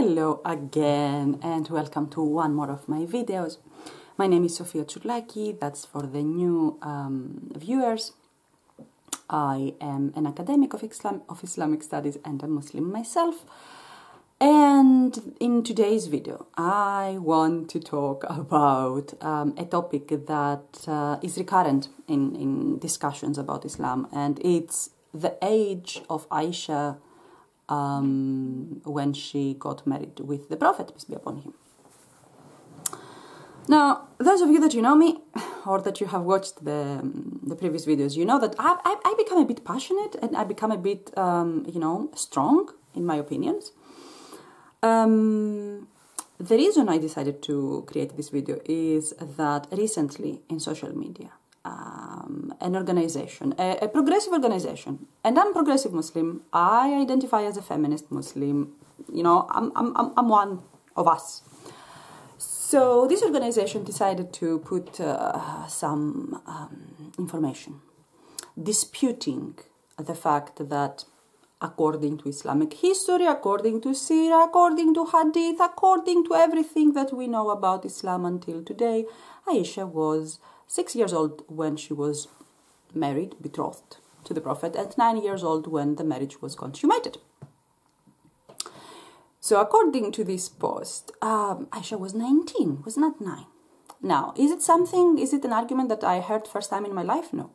Hello again and welcome to one more of my videos. My name is Sofia Tsourlaki, that's for the new viewers. I am an academic of Islamic studies and a Muslim myself. And in today's video, I want to talk about a topic that is recurrent in discussions about Islam, and it's the age of Aisha when she got married with the Prophet, peace be upon him. Now, those of you that you know me, or that you have watched the previous videos, you know that I become a bit passionate and I become a bit, strong in my opinions. The reason I decided to create this video is that recently in social media, an organization, a progressive organization, and I'm progressive Muslim, I identify as a feminist Muslim, I'm one of us. So this organization decided to put some information disputing the fact that according to Islamic history, according to Sirah, according to Hadith, according to everything that we know about Islam until today, Aisha was 6 years old when she was married, betrothed to the Prophet, and 9 years old when the marriage was consummated. So according to this post, Aisha was 19, was not 9. Now, is it an argument that I heard first time in my life? No.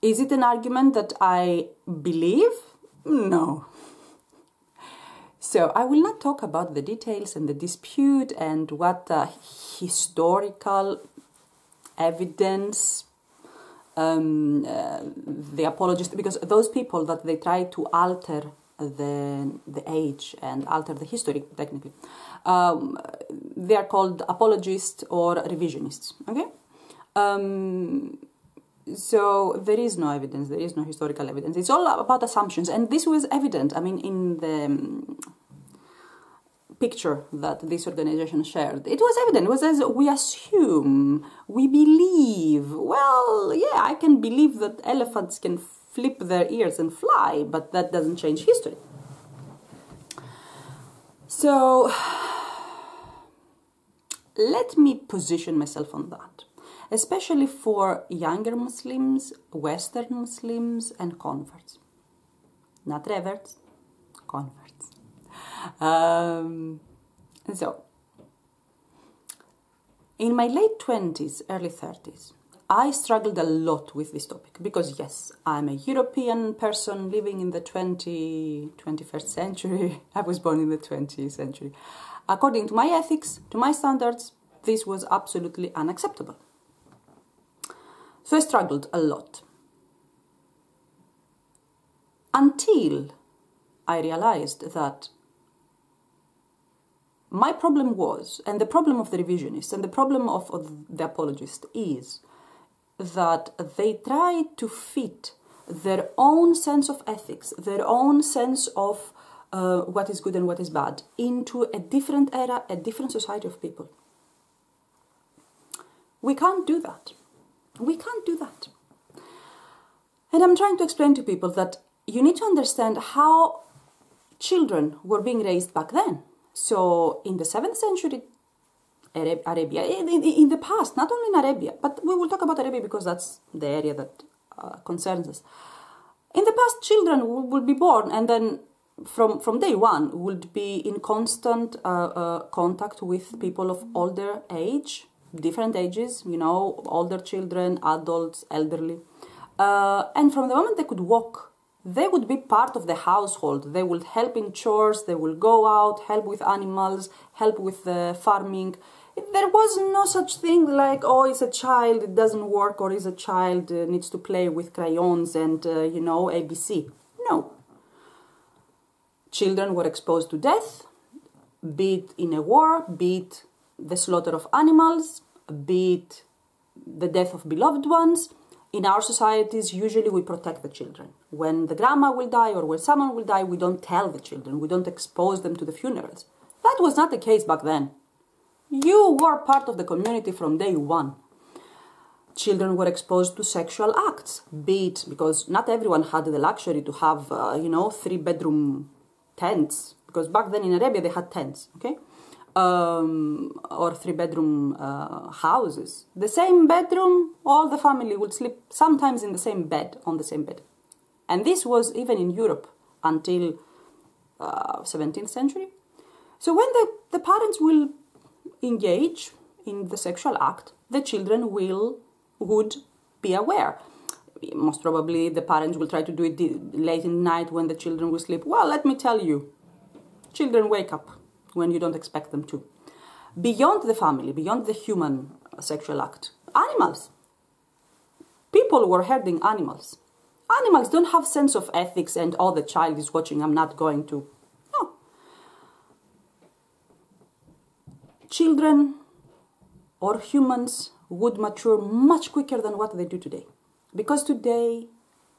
Is it an argument that I believe? No. So I will not talk about the details and the dispute and what historical evidence the apologist, because those people that they try to alter the age and alter the history technically, they are called apologists or revisionists. Okay. So there is no evidence, there is no historical evidence. It's all about assumptions, and this was evident. I mean, in the picture that this organization shared, it was evident. It was as we assume, we believe. Well, yeah, I can believe that elephants can flip their ears and fly, but that doesn't change history. So let me position myself on that, especially for younger Muslims, Western Muslims, and converts. Not reverts, converts. So, in my late 20s, early 30s, I struggled a lot with this topic because, yes, I'm a European person living in the 21st century. I was born in the 20th century. According to my ethics, to my standards, this was absolutely unacceptable. So I struggled a lot until I realized that my problem was, and the problem of the revisionists and the problem of the apologist is that they try to fit their own sense of ethics, their own sense of what is good and what is bad into a different era, a different society of people. We can't do that. We can't do that. And I'm trying to explain to people that you need to understand how children were being raised back then. So in the 7th century, Arabia, in the past, not only in Arabia, but we will talk about Arabia because that's the area that concerns us. In the past, children would be born and then from day one would be in constant contact with people of older age, different ages, older children, adults, elderly. And from the moment they could walk, they would be part of the household. They would help in chores, they will go out, help with animals, help with farming. There was no such thing like, oh, it's a child, it doesn't work, or is a child, needs to play with crayons and, ABC. No. Children were exposed to death, be it in a war, be it the slaughter of animals, be it the death of beloved ones. In our societies, usually we protect the children. When the grandma will die or when someone will die, we don't tell the children. We don't expose them to the funerals. That was not the case back then. You were part of the community from day one. Children were exposed to sexual acts, be it because not everyone had the luxury to have, 3-bedroom tents because back then in Arabia they had tents, okay? Or 3-bedroom houses. The same bedroom, all the family would sleep sometimes in the same bed, on the same bed. And this was even in Europe until 17th century. So when the parents will engage in the sexual act, the children would be aware. Most probably the parents will try to do it late in the night when the children will sleep. Well, let me tell you, children wake up when you don't expect them to. Beyond the family, beyond the human sexual act, animals. People were herding animals. Animals don't have sense of ethics and, oh, the child is watching, I'm not going to. No. Children or humans would mature much quicker than what they do today. Because today,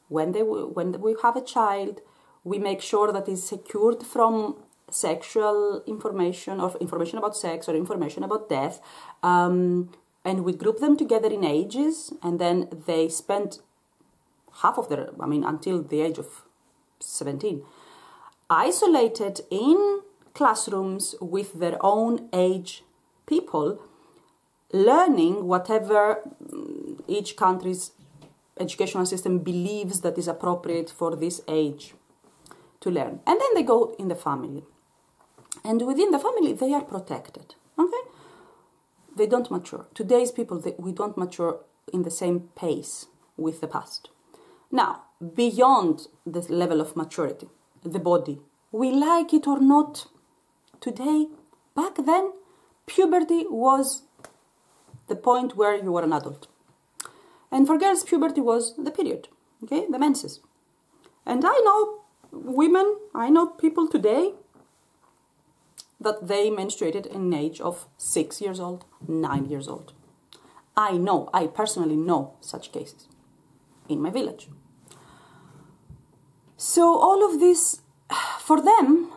when we have a child, we make sure that it's secured from sexual information or information about sex or information about death, and we group them together in ages, and then they spend half of their, until the age of 17, isolated in classrooms with their own age people, learning whatever each country's educational system believes that is appropriate for this age to learn. And then they go in the family. And within the family, they are protected, okay? They don't mature. Today's people, we don't mature in the same pace with the past. Now, beyond the level of maturity, the body, we like it or not, today, back then, puberty was the point where you were an adult. And for girls, puberty was the period, okay, the menses. And I know women, I know people today that they menstruated in an age of 6 years old, 9 years old. I personally know such cases in my village. So all of this, for them,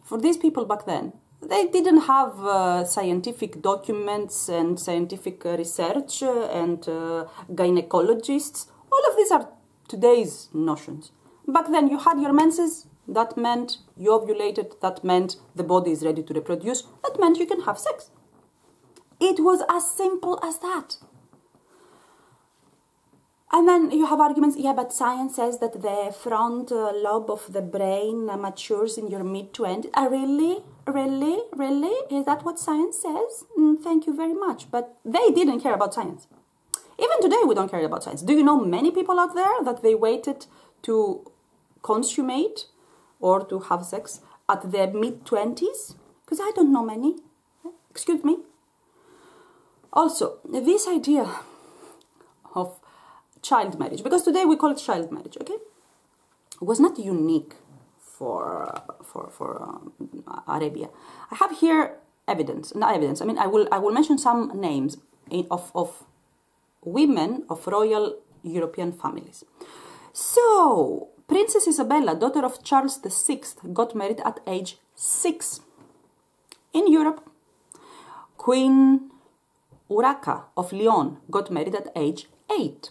for these people back then, they didn't have scientific documents and scientific research and gynecologists. All of these are today's notions. Back then you had your menses, that meant you ovulated, that meant the body is ready to reproduce, that meant you can have sex. It was as simple as that. And then you have arguments, yeah, but science says that the front lobe of the brain matures in your mid-20s. Really? Really? Really? Is that what science says? Thank you very much. But they didn't care about science. Even today, we don't care about science. Do you know many people out there that they waited to consummate or to have sex at their mid-20s? Because I don't know many. Excuse me. Also, this idea of child marriage, because today we call it child marriage, okay, was not unique for Arabia. I have here evidence, not evidence. I will mention some names of women of royal European families. So, Princess Isabella, daughter of Charles VI, got married at age 6 in Europe. Queen Urraca of Lyon got married at age 8.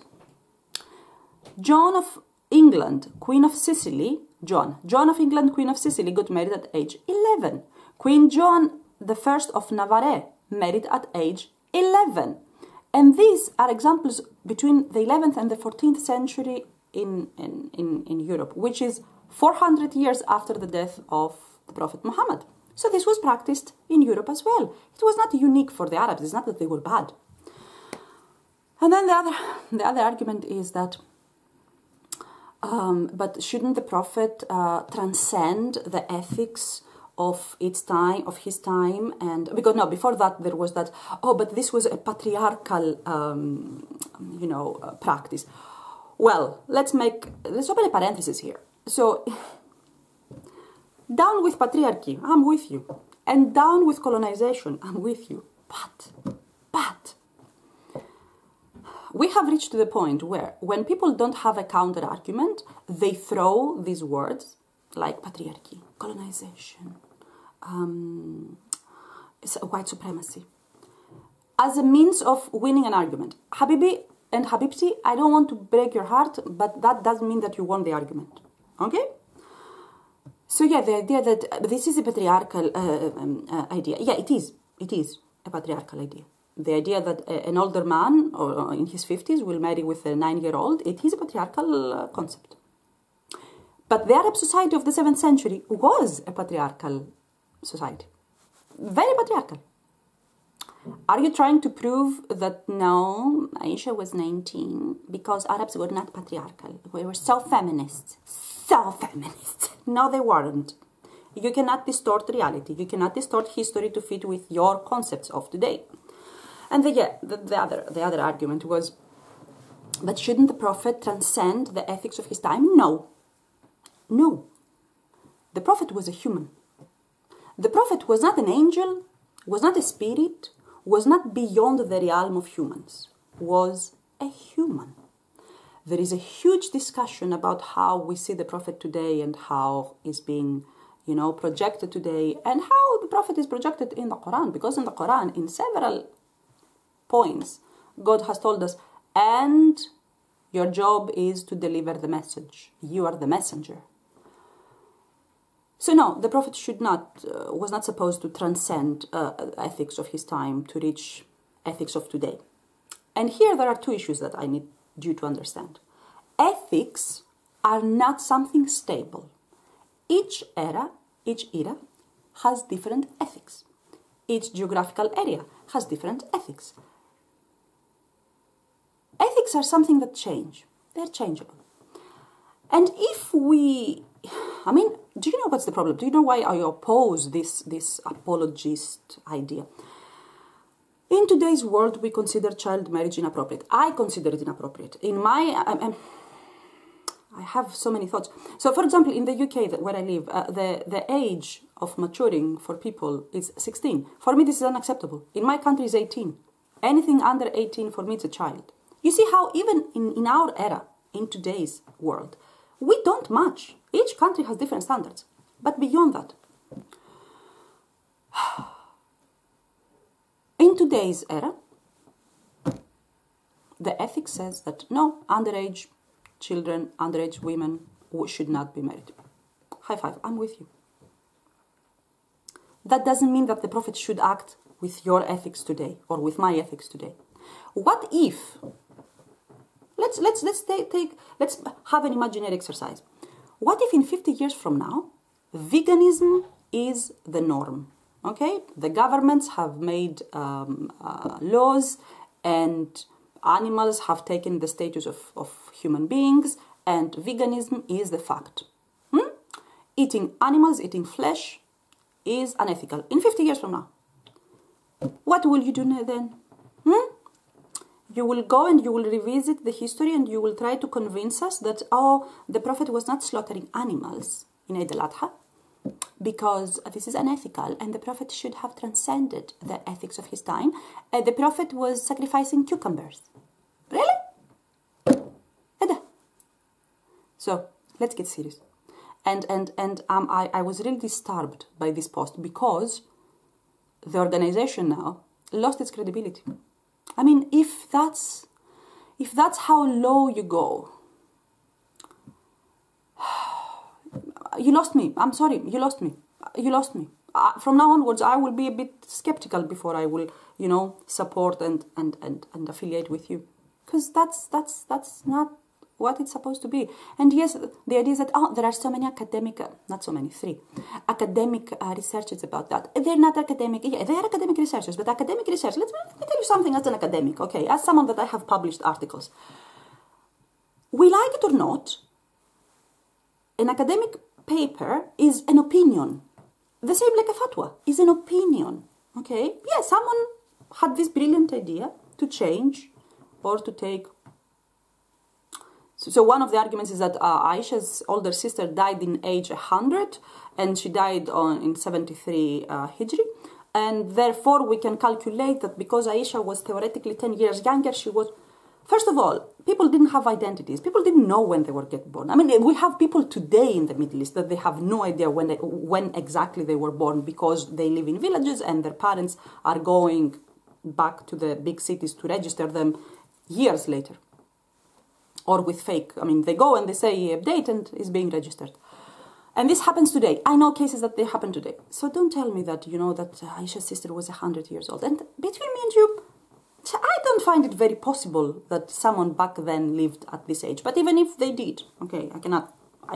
John of England, Queen of Sicily, John of England, Queen of Sicily, got married at age 11. Queen John I of Navarre married at age 11. And these are examples between the 11th and the 14th century in Europe, which is 400 years after the death of the Prophet Muhammad. So this was practiced in Europe as well. It was not unique for the Arabs. It's not that they were bad. And then the other argument is that but shouldn't the Prophet transcend the ethics of his time? And because no, before that there was that, oh, but this was a patriarchal, practice. Well, let's open a parenthesis here. So, down with patriarchy, I'm with you, and down with colonization, I'm with you. But we have reached to the point where when people don't have a counter argument, they throw these words like patriarchy, colonization, white supremacy as a means of winning an argument. Habibi and Habibti, I don't want to break your heart, but that doesn't mean that you won the argument. Okay? So yeah, the idea that this is a patriarchal idea. Yeah, it is. It is a patriarchal idea. The idea that an older man or in his 50s will marry with a 9-year-old, it is a patriarchal concept. But the Arab society of the 7th century was a patriarchal society. Very patriarchal. Are you trying to prove that no, Aisha was 19 because Arabs were not patriarchal? We were so feminist. So feminist. No, they weren't. You cannot distort reality. You cannot distort history to fit with your concepts of today. And the other argument was, but shouldn't the Prophet transcend the ethics of his time? No. No. The Prophet was a human. The Prophet was not an angel, was not a spirit, was not beyond the realm of humans, was a human. There is a huge discussion about how we see the Prophet today and how he's being, projected today, and how the Prophet is projected in the Quran. Because in the Quran, in several points, God has told us, and your job is to deliver the message. You are the messenger. So no, the Prophet was not supposed to transcend ethics of his time to reach ethics of today. And here there are two issues that I need you to understand. Ethics are not something stable. Each era has different ethics. Each geographical area has different ethics. Ethics are something that change. They're changeable. And if we... do you know what's the problem? Do you know why I oppose this apologist idea? In today's world, we consider child marriage inappropriate. I consider it inappropriate. I have so many thoughts. So, for example, in the UK, where I live, the age of maturing for people is 16. For me, this is unacceptable. In my country, it's 18. Anything under 18, for me, it's a child. You see how even in our era, in today's world, we don't match. Each country has different standards. But beyond that, in today's era, the ethics says that no, underage children, underage women should not be married. High five, I'm with you. That doesn't mean that the Prophet should act with your ethics today or with my ethics today. What if, let's have an imaginary exercise. What if in 50 years from now, veganism is the norm? Okay, the governments have made laws and animals have taken the status of human beings, and veganism is the fact. Eating animals, eating flesh is unethical. In 50 years from now, what will you do then? You will go and you will revisit the history and you will try to convince us that, oh, the Prophet was not slaughtering animals in Eid al-Adha because this is unethical and the Prophet should have transcended the ethics of his time. The Prophet was sacrificing cucumbers. Really? So, let's get serious. And I was really disturbed by this post because the organization now lost its credibility. I mean, if that's how low you go, you lost me. I'm sorry, you lost me. You lost me. From now onwards, I will be a bit skeptical before I will, support and affiliate with you, because that's not what it's supposed to be. And yes, the idea is that there are so many academic, not so many, 3 academic researchers about that. They're not academic. Yeah, they are academic researchers, but academic research. Let me tell you something as an academic. Okay, as someone that I have published articles. We like it or not, an academic paper is an opinion. The same like a fatwa is an opinion. Okay, yeah, someone had this brilliant idea to change or to take. So one of the arguments is that Aisha's older sister died in age 100 and she died in 73 Hijri. And therefore we can calculate that because Aisha was theoretically 10 years younger, she was... First of all, people didn't have identities. People didn't know when they were getting born. I mean, we have people today in the Middle East that they have no idea when exactly they were born because they live in villages and their parents are going back to the big cities to register them years later. Or with fake, I mean, they go and they say a date and is being registered. And this happens today. I know cases that they happen today. So don't tell me that, that Aisha's sister was 100 years old. And between me and you, I don't find it very possible that someone back then lived at this age. But even if they did, okay, I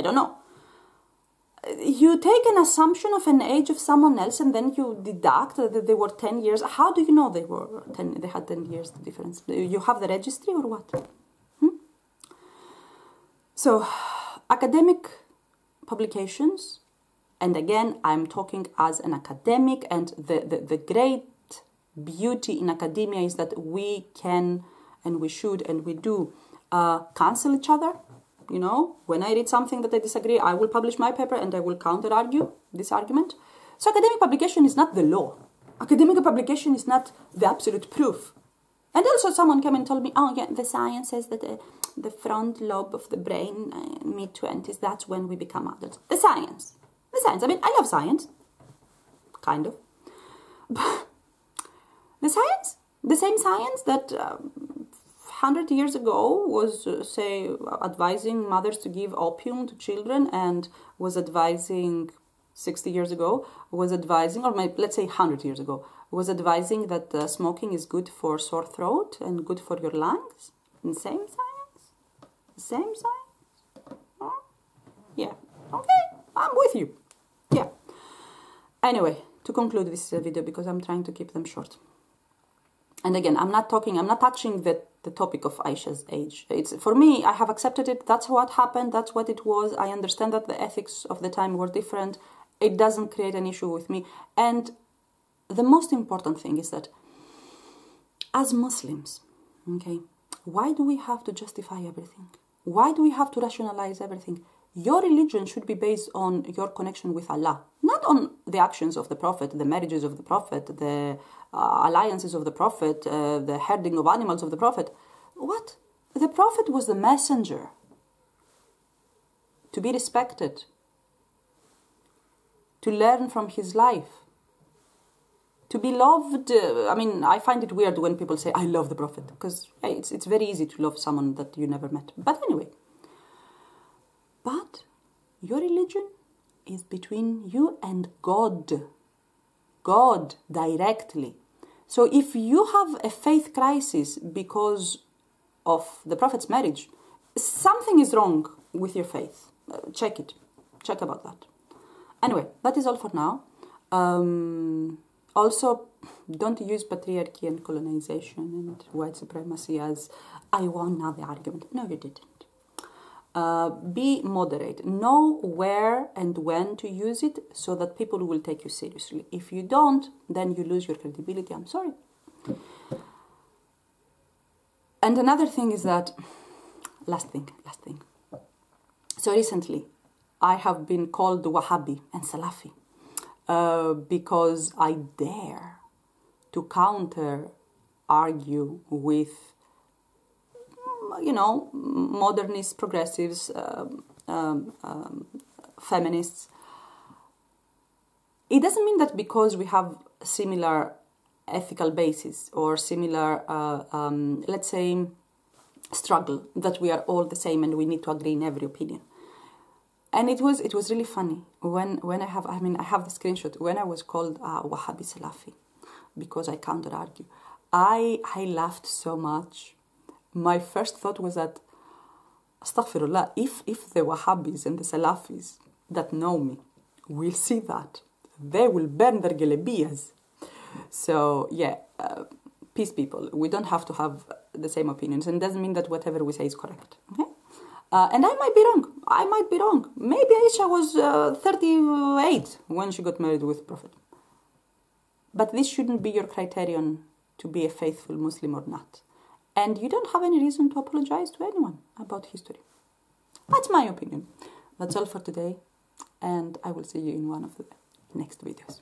don't know. You take an assumption of an age of someone else and then you deduct that they were 10 years. How do you know they had 10 years difference? You have the registry or what? So, academic publications, and again, I'm talking as an academic, and the great beauty in academia is that we can, and we should, and we do cancel each other. When I read something that I disagree, I will publish my paper and I will counter-argue this argument. So academic publication is not the law. Academic publication is not the absolute proof. And also someone came and told me, oh yeah, the science says that the front lobe of the brain, mid-20s, that's when we become adults. The science. I mean, I love science. Kind of. The science? The same science that 100 years ago was, say, advising mothers to give opium to children, and was advising 60 years ago, was advising, or maybe, let's say 100 years ago, was advising that smoking is good for sore throat and good for your lungs. And same science? Same science? Oh, yeah. Okay, I'm with you. Yeah. Anyway, to conclude this video, because I'm trying to keep them short. And again, I'm not touching the topic of Aisha's age. For me, I have accepted it. That's what happened. That's what it was. I understand that the ethics of the time were different. It doesn't create an issue with me. And the most important thing is that as Muslims, okay, why do we have to justify everything? Why do we have to rationalize everything? Your religion should be based on your connection with Allah, not on the actions of the Prophet, the marriages of the Prophet, the alliances of the Prophet, the herding of animals of the Prophet. What? The Prophet was the messenger to be respected, to learn from his life, to be loved. I mean, I find it weird when people say, I love the Prophet, because hey, it's very easy to love someone that you never met. But anyway, but your religion is between you and God. God directly. So if you have a faith crisis because of the Prophet's marriage, something is wrong with your faith. Check it. Check about that. Anyway, that is all for now. Also, don't use patriarchy and colonization and white supremacy as I won now the argument. No, you didn't. Be moderate. Know where and when to use it so that people will take you seriously. If you don't, then you lose your credibility. I'm sorry. And another thing is that, last thing. So recently, I have been called Wahhabi and Salafi because I dare to counter-argue with modernists, progressives, feminists. It doesn't mean that because we have similar ethical basis or similar, let's say, struggle, that we are all the same and we need to agree in every opinion. And it was really funny when I have the screenshot when I was called Wahhabi Salafi because I counter-argue. I laughed so much. My first thought was that, astaghfirullah, if the Wahhabis and the Salafis that know me will see that, they will burn their gelebiyas. So, yeah, peace, people. We don't have to have the same opinions, and it doesn't mean that whatever we say is correct. Okay? And I might be wrong. Maybe Aisha was 38 when she got married with Prophet. But this shouldn't be your criterion to be a faithful Muslim or not. And you don't have any reason to apologize to anyone about history. That's my opinion. That's all for today. And I will see you in one of the next videos.